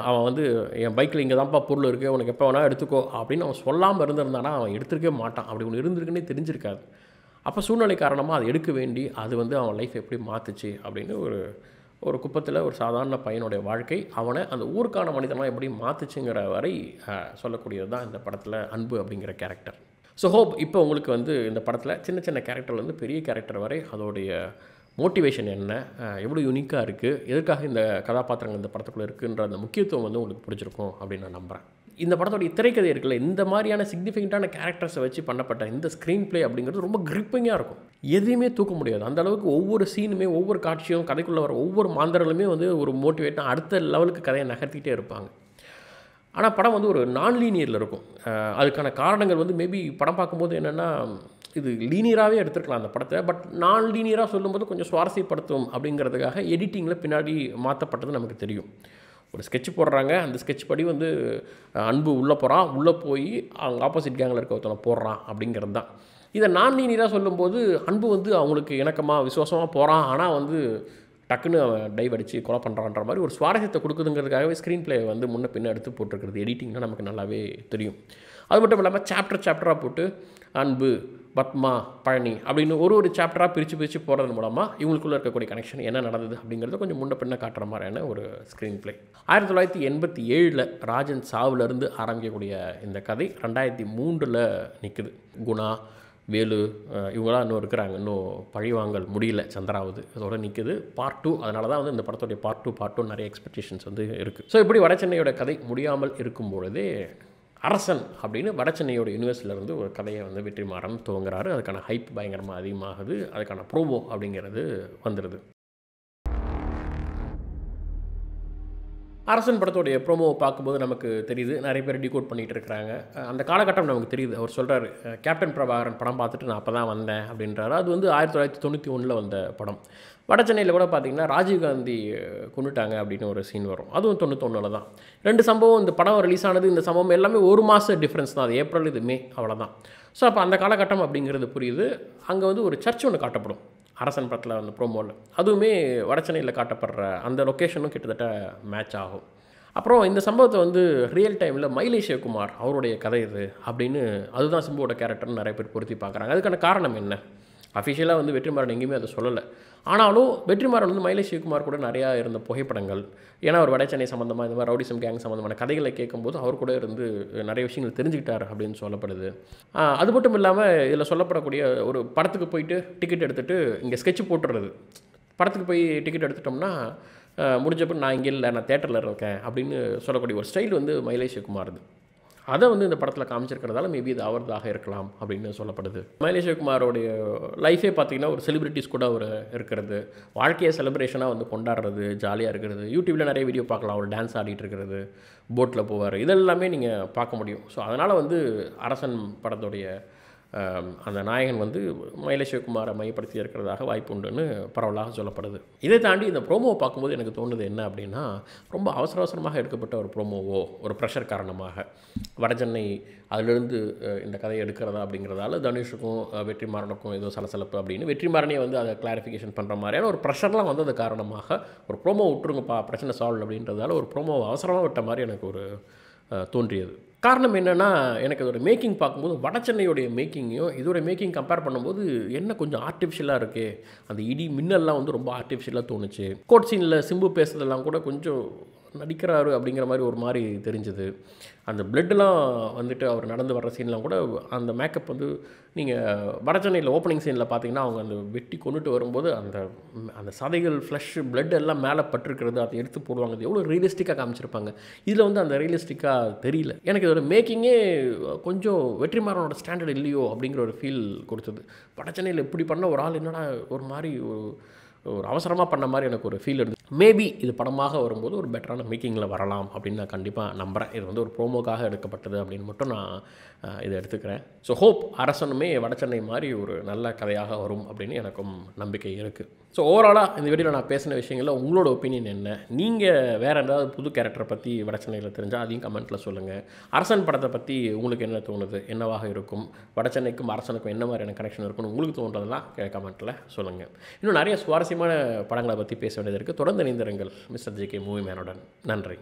அவன் வந்து என் பைக்கில் இங்கே தான்ப்பா பொருள் இருக்குது, உனக்கு எப்போ வேணால் எடுத்துக்கோ அப்படின்னு அவன் சொல்லாமல் இருந்திருந்தானா அவன் எடுத்துருக்கவே மாட்டான். அப்படி ஒன்று இருந்திருக்குன்னே தெரிஞ்சிருக்காது. அப்போ சூழ்நிலை காரணமாக அதை எடுக்க வேண்டி அது வந்து அவன் லைஃப் எப்படி மாற்றுச்சு அப்படின்னு ஒரு குப்பத்தில் ஒரு சாதாரண பையனுடைய வாழ்க்கை அவனை அந்த ஊருக்கான மனிதனாக எப்படி மாற்றுச்சுங்கிற வரை சொல்லக்கூடியது தான் இந்த படத்தில் அன்பு அப்படிங்கிற கேரக்டர். ஸோ ஹோப் இப்போ உங்களுக்கு வந்து இந்த படத்தில் சின்ன சின்ன கேரக்டர்லேருந்து பெரிய கேரக்டர் வரை அதோடைய மோட்டிவேஷன் என்ன, எவ்வளோ யூனிக்காக இருக்குது, எதுக்காக இந்த கதாபாத்திரங்கள் இந்த படத்துக்குள்ளே இருக்குன்ற அந்த முக்கியத்துவம் வந்து உங்களுக்கு பிடிச்சிருக்கும் அப்படின்னு நான் நம்புகிறேன். இந்த படத்தோடைய திரைக்கதை இருக்குல்ல, இந்த மாதிரியான சிக்னிஃபிகண்ட்டான கேரக்டர்ஸை வச்சு பண்ணப்பட்ட இந்த ஸ்க்ரீன் ப்ளே அப்படிங்கிறது ரொம்ப கிரிப்பிங்காக இருக்கும். எதையுமே தூக்க முடியாது. அந்த அளவுக்கு ஒவ்வொரு சீனுமே ஒவ்வொரு காட்சியும் கதைக்குள்ளே வர ஒவ்வொரு மாந்தர்களுமே வந்து ஒரு மோட்டிவேட்டாக அடுத்த லெவலுக்கு கதையை நகர்த்திக்கிட்டே இருப்பாங்க. ஆனால் படம் வந்து ஒரு நான் லீனியரில் இருக்கும். அதுக்கான காரணங்கள் வந்து மேபி படம் பார்க்கும்போது என்னென்னா இது லீனியராகவே எடுத்துருக்கலாம் அந்த படத்தை, பட் நான் லீனியராக சொல்லும்போது கொஞ்சம் சுவாரஸ்யப்படுத்தும் அப்படிங்கிறதுக்காக எடிட்டிங்கில் பின்னாடி மாற்றப்பட்டது நமக்கு தெரியும். ஒரு ஸ்கெட்ச் போடுறாங்க, அந்த ஸ்கெட்ச் படி வந்து அன்பு உள்ளே போகிறான், உள்ளே போய் அவங்க ஆப்போசிட் கேங்கில் இருக்க ஒருத்தனை போடுறான் அப்படிங்கிறது தான். இதை நான் லீனியராக சொல்லும்போது அன்பு வந்து அவங்களுக்கு இணக்கமாக விசுவாசமாக போகிறான், ஆனால் வந்து டக்குன்னு அவன் டைவ் அடித்து கொலை பண்ணுறான்ற மாதிரி ஒரு சுவாரஸ்யத்தை கொடுக்குதுங்கிறதுக்காகவே ஸ்க்ரீன் பிளே வந்து முன்ன பின்ன எடுத்து போட்டிருக்கிறது எடிட்டிங்னால் நமக்கு நல்லாவே தெரியும். அது மட்டும் இல்லாமல் சாப்டராக போட்டு அன்பு, பத்மா, பழனி அப்படின்னு ஒரு சாப்டராக பிரித்து போகிறது மூலமாக இவங்களுக்குள்ளே இருக்கக்கூடிய கனெக்ஷன் என்ன நடந்தது அப்படிங்கிறத கொஞ்சம் முன்ன பின்ன காட்டுற மாதிரியான ஒரு ஸ்க்ரீன் பிளே. 1987 ராஜன் சாவுலேருந்து ஆரம்பிக்கக்கூடிய இந்த கதை 2003 நிற்குது. குணா, வேலு இவங்களாம் இன்னும் இருக்கிறாங்க, இன்னும் பழிவாங்கல் முடியல சந்திராவது, அதோட நிற்குது பார்ட் 2. அதனால தான் வந்து இந்த படத்துடைய பார்ட் டூ நிறைய எக்ஸ்பெக்டேஷன்ஸ் வந்து இருக்குது. ஸோ இப்படி வடசென்னையோட கதை முடியாமல் இருக்கும் பொழுதே அரசன் அப்படின்னு வடசென்னையோட யூனிவர்சிட்டியிலேருந்து ஒரு கதையை வந்து வெற்றிமாறன் துவங்குறாரு. அதுக்கான ஹைப் பயங்கரமாக அதிகமாகுது, அதுக்கான ப்ரோமோ அப்படிங்கிறது வந்துடுது. அரசன் படத்தோடைய ப்ரோமோவை பார்க்கும்போது நமக்கு தெரியுது நிறைய பேர் டிகோட் பண்ணிகிட்டு இருக்கிறாங்க. அந்த காலகட்டம் நமக்கு தெரியுது. அவர் சொல்கிறார், கேப்டன் பிரபாகரன் படம் பார்த்துட்டு நான் அப்போ தான் வந்தேன் அப்படின்றாரு. அது வந்து 1991 வந்த படம். வடசென்னையில் கூட பார்த்திங்கன்னா ராஜீவ்காந்தி கொண்டுட்டாங்க அப்படின்னு ஒரு சீன் வரும், அதுவும் 91 தான். 2 சம்பவம் இந்த படம் ரிலீஸ் ஆனது, இந்த சம்பவம் எல்லாமே ஒரு மாதம் டிஃப்ரென்ஸ் தான். அது ஏப்ரல், இது மே, அவ்வளோதான். ஸோ அப்போ அந்த காலகட்டம் அப்படிங்கிறது புரியுது. அங்கே வந்து ஒரு சர்ச் ஒன்று காட்டப்படும் அரசன் படத்தில் அந்த ப்ரோமோவில், அதுவுமே வடசென்னையில் காட்டப்படுற அந்த லொக்கேஷனும் கிட்டத்தட்ட மேட்ச் ஆகும். அப்புறம் இந்த சம்பவத்தை வந்து ரியல் டைமில் மயிலை சிவகுமார் அவருடைய கதை இது அப்படின்னு, அதுதான் சிம்புவோட கேரக்டர்னு நிறைய பேர் பொருத்தி பார்க்குறாங்க. அதுக்கான காரணம் என்ன? அஃபிஷியலாக வந்து வெற்றிமாறன் எங்கேயுமே அதை சொல்லலை. ஆனாலும் வெற்றிமாறன் வந்து மயிலை சிவகுமார் கூட நிறையா இருந்த புகைப்படங்கள், ஏன்னா அவர் வடசென்னை சம்மந்தமாக இந்த மாதிரி ரவுடிசம் கேங் சம்மந்தமான கதைகளை கேட்கும்போது அவர் கூட இருந்து நிறைய விஷயங்கள் தெரிஞ்சுக்கிட்டார் அப்படின்னு சொல்லப்படுது. அது மட்டும் இல்லாமல் இதில் சொல்லப்படக்கூடிய ஒரு படத்துக்கு போயிட்டு டிக்கெட் எடுத்துகிட்டு இங்கே ஸ்கெட்ச் போட்டுறது, படத்துக்கு போய் டிக்கெட் எடுத்துட்டோம்னா முடிஞ்சப்போ நான் இங்கே இல்லை, நான் தேட்டரில் இருக்கேன் அப்படின்னு சொல்லக்கூடிய ஒரு ஸ்டைல் வந்து மயிலை சிவகுமார்து. அதை வந்து இந்த படத்தில் காமிச்சிருக்கிறதால மேபி இது அவர்தாக இருக்கலாம் அப்படின்னு சொல்லப்படுது. மயிலை சிவகுமாரோடைய லைஃபே பார்த்திங்கன்னா ஒரு செலிப்ரிட்டிஸ் கூட அவர் இருக்கிறது, வாழ்க்கையை செலிப்ரேஷனாக வந்து கொண்டாடுறது, ஜாலியாக இருக்கிறது. யூடியூப்பில் நிறைய வீடியோ பார்க்கலாம், அவர் டான்ஸ் ஆடிட்டு இருக்கிறது, போட்டில் போவார், இதெல்லாமே நீங்கள் பார்க்க முடியும். ஸோ அதனால் வந்து அரசன் படத்துடைய அந்த நாயகன் வந்து மயிலை சிவகுமாரை மையப்படுத்தி இருக்கிறதாக வாய்ப்பு உண்டுன்னு பரவலாக சொல்லப்படுது. இதை தாண்டி இந்த ப்ரோமோவை பார்க்கும்போது எனக்கு தோணுது என்ன அப்படின்னா, ரொம்ப அவசரமாக எடுக்கப்பட்ட ஒரு ப்ரோமோவோ, ஒரு ப்ரெஷர் காரணமாக வடசென்னை அதிலிருந்து இந்த கதையை எடுக்கிறதா அப்படிங்கிறதால தனுஷுக்கும் வெற்றிமாறனுக்கும் ஏதோ சலசலப்பு அப்படின்னு வெற்றிமாறனே வந்து அதை கிளாரிஃபிகேஷன் பண்ணுற மாதிரியான ஒரு ப்ரெஷர்லாம் வந்தது காரணமாக ஒரு ப்ரோமோ விட்டுருங்கப்பா, பிரச்சனை சால்வ் அப்படின்றதால ஒரு ப்ரோமோவை அவசரமாக விட்ட மாதிரி எனக்கு ஒரு தோன்றியது. காரணம் என்னென்னா, எனக்கு அதோட மேக்கிங் பார்க்கும்போது வடசென்னையோடைய மேக்கிங்கையும் இதோடைய மேக்கிங் கம்பேர் பண்ணும்போது என்ன கொஞ்சம் ஆர்டிஃபிஷியலாக இருக்குது. அந்த இடி மின்னல்லாம் வந்து ரொம்ப ஆர்டிஃபிஷியலாக தோணுச்சு. கோட் சீனில் சிம்பு பேசுறதெல்லாம் கூட கொஞ்சம் நடிக்கிறாரு அப்படிங்கிற மாதிரி ஒரு மாதிரி தெரிஞ்சுது. அந்த பிளட்டெலாம் வந்துட்டு அவர் நடந்து வர்ற சீன்லாம் கூட அந்த மேக்கப் வந்து நீங்கள் வடசென்னையில் ஓப்பனிங் சீனில் பார்த்தீங்கன்னா அவங்க அந்த வெட்டி கொண்டுட்டு வரும்போது அந்த அந்த சதைகள், ஃப்ளஷ், பிளட் எல்லாம் மேலே பட்டிருக்கிறது, அதை எடுத்து போடுவாங்க. அது எவ்வளோ ரியலிஸ்டிக்காக காமிச்சிருப்பாங்க. இதில் வந்து அந்த ரியலிஸ்டிக்காக தெரியல. எனக்கு இதோட மேக்கிங்கே கொஞ்சம் வெற்றிமாறனோட ஸ்டாண்டர்ட் இல்லையோ அப்படிங்கிற ஒரு ஃபீல் கொடுத்தது. வடசென்னையில் இப்படி பண்ண ஒரு ஆள் என்னடா ஒரு மாதிரி ஒரு அவசரமாக பண்ண மாதிரி எனக்கு ஒரு ஃபீல் இருந்தது. மேபி இது படமாக வரும்போது ஒரு பெட்டரான மேக்கிங்கில் வரலாம் அப்படின்னு நான் கண்டிப்பாக நம்புகிறேன். இது வந்து ஒரு ப்ரோமோக்காக எடுக்கப்பட்டது அப்படின்னு மட்டும் நான் இதை எடுத்துக்கிறேன். ஸோ ஹோப் அரசனுமே வடசென்னை மாதிரி ஒரு நல்ல கதையாக வரும் அப்படின்னு எனக்கும் நம்பிக்கை இருக்குது. ஸோ ஓவராலாக இந்த வீடியோவில் நான் பேசின விஷயங்களில் உங்களோட ஒப்பீனியன் என்ன? நீங்கள் வேறு ஏதாவது புது கேரக்டரை பற்றி வடசென்னையில் தெரிஞ்சால் அதையும் கமெண்ட்டில் சொல்லுங்கள். அரசன் படத்தை பற்றி உங்களுக்கு என்ன தோணுது? என்னவாக இருக்கும்? வடசென்னைக்கும் அரசனுக்கும் என்ன மாதிரியான கனெக்ஷன் இருக்குன்னு உங்களுக்கு தோன்றதெல்லாம் கமெண்ட்டில் சொல்லுங்கள். இன்னும் நிறைய சுவாரஸ்யமான படங்களை பற்றி பேச வேண்டியது இருக்குது. தொடர்ந்து இணைந்திருங்கள் மிஸ்டர் ஜே.கே. மூவி மேனுடன். நன்றி.